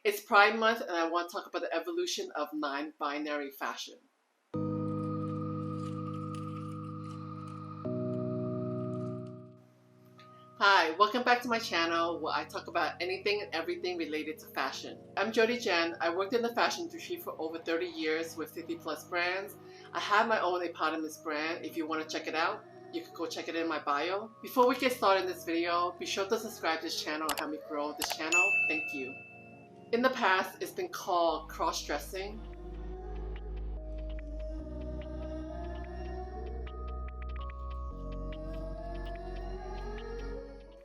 It's Pride Month and I want to talk about the evolution of non-binary fashion. Hi, welcome back to my channel where I talk about anything and everything related to fashion. I'm Jody Jen. I worked in the fashion industry for over 30 years with 50 plus brands. I have my own eponymous brand. If you want to check it out, you can go check it in my bio. Before we get started in this video, be sure to subscribe to this channel and help me grow this channel. Thank you. In the past, it's been called cross-dressing,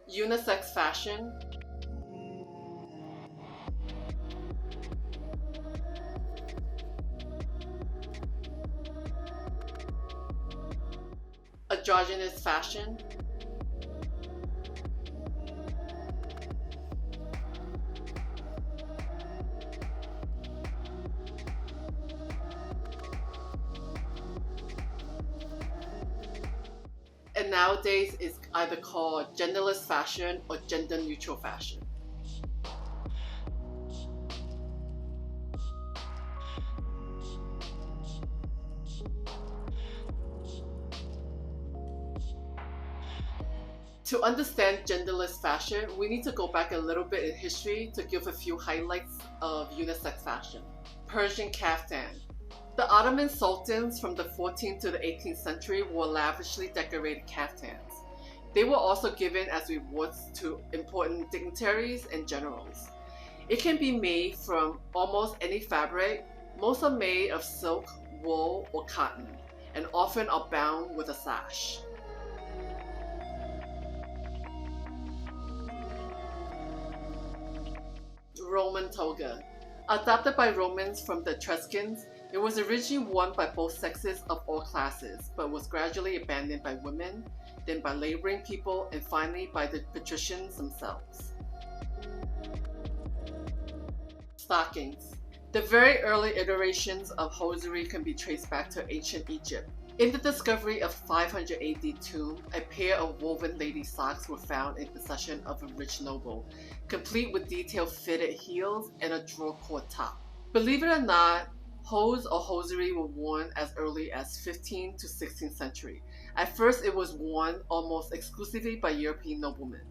unisex fashion, androgynous fashion, and nowadays it's either called genderless fashion or gender neutral fashion. To understand genderless fashion, we need to go back a little bit in history to give a few highlights of unisex fashion. Persian kaftan. The Ottoman sultans from the 14th to the 18th century wore lavishly decorated kaftans. They were also given as rewards to important dignitaries and generals. It can be made from almost any fabric. Most are made of silk, wool, or cotton, and often are bound with a sash. Roman toga. Adopted by Romans from the Etruscans, it was originally worn by both sexes of all classes, but was gradually abandoned by women, then by laboring people, and finally by the patricians themselves. Stockings. The very early iterations of hosiery can be traced back to ancient Egypt. In the discovery of 500 AD tomb, a pair of woven lady socks were found in possession of a rich noble, complete with detailed fitted heels and a draw-cord top. Believe it or not, hose or hosiery were worn as early as 15th to 16th century. At first it was worn almost exclusively by European noblemen.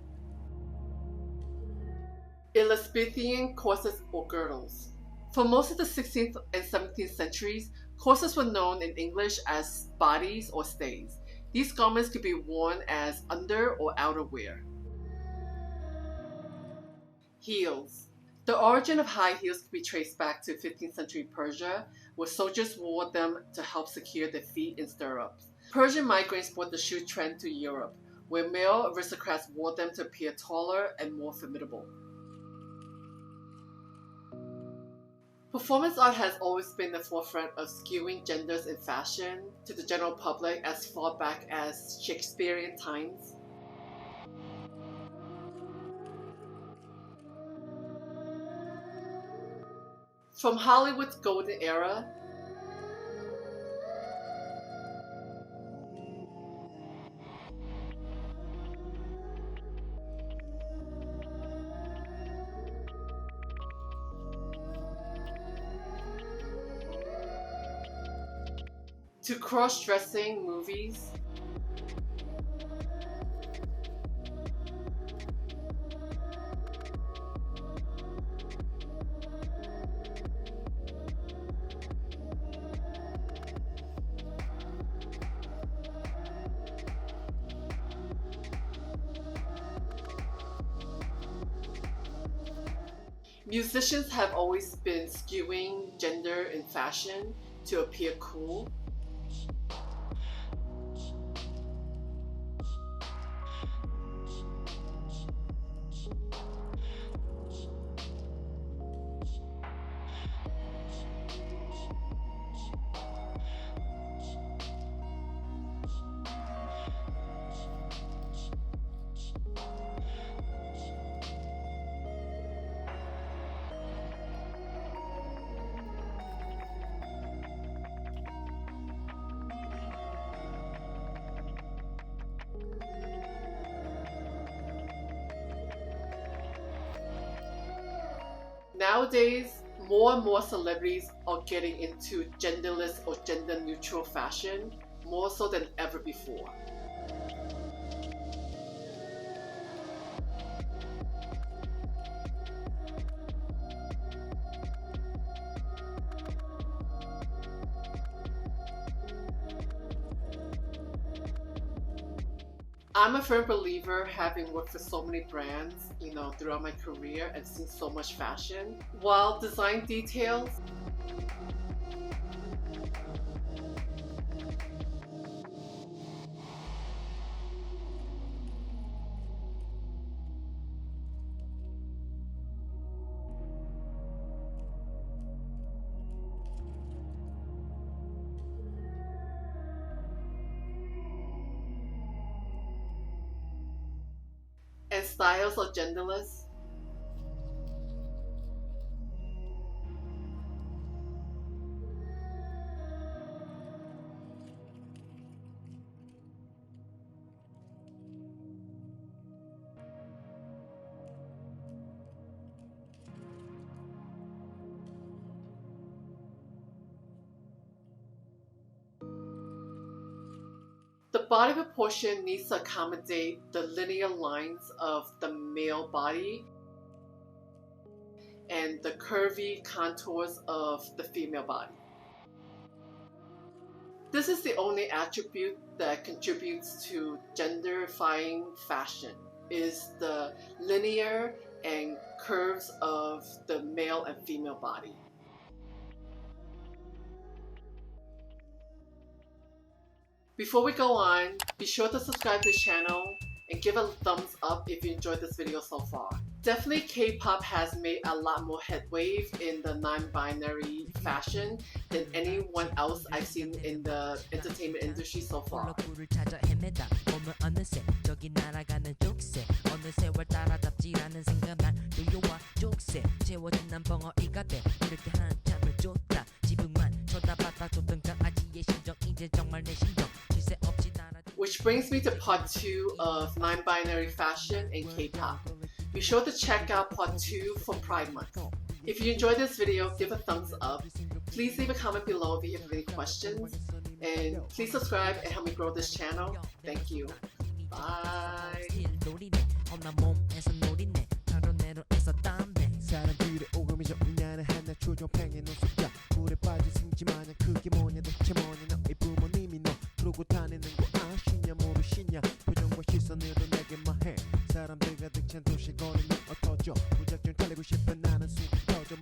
Elizabethan corsets or girdles. For most of the 16th and 17th centuries, corsets were known in English as bodies or stays. These garments could be worn as under or outerwear. Heels. The origin of high heels can be traced back to 15th century Persia, where soldiers wore them to help secure their feet in stirrups. Persian migrants brought the shoe trend to Europe, where male aristocrats wore them to appear taller and more formidable. Performance art has always been the forefront of skewing genders in fashion to the general public as far back as Shakespearean times. From Hollywood's golden era, to cross-dressing movies, musicians have always been skewing gender in fashion to appear cool. Nowadays, more and more celebrities are getting into genderless or gender neutral fashion, more so than ever before. I'm a firm believer, having worked for so many brands, throughout my career and seen so much fashion. While design details and styles are genderless, the body proportion needs to accommodate the linear lines of the male body and the curvy contours of the female body. This is the only attribute that contributes to genderifying fashion, is the linear and curves of the male and female body. Before we go on, be sure to subscribe to the channel and give a thumbs up if you enjoyed this video so far. Definitely K-pop has made a lot more headway in the non-binary fashion than anyone else I've seen in the entertainment industry so far. Which brings me to part 2 of non-binary fashion and K-pop. Be sure to check out part 2 for Pride Month. If you enjoyed this video, give a thumbs up. Please leave a comment below if you have any questions. And please subscribe and help me grow this channel. Thank you. Bye. 사람들의 오감이 정리하는 하나 조종팽의 노숙자 물에 빠진 승지 마냥 그게 뭐냐 대체 뭐냐 너의 부모님이 너 그러고 다니는 거 아시냐 모르시냐 표정과 시선으로 내게 말해 사람들 가득 찬 도시 거리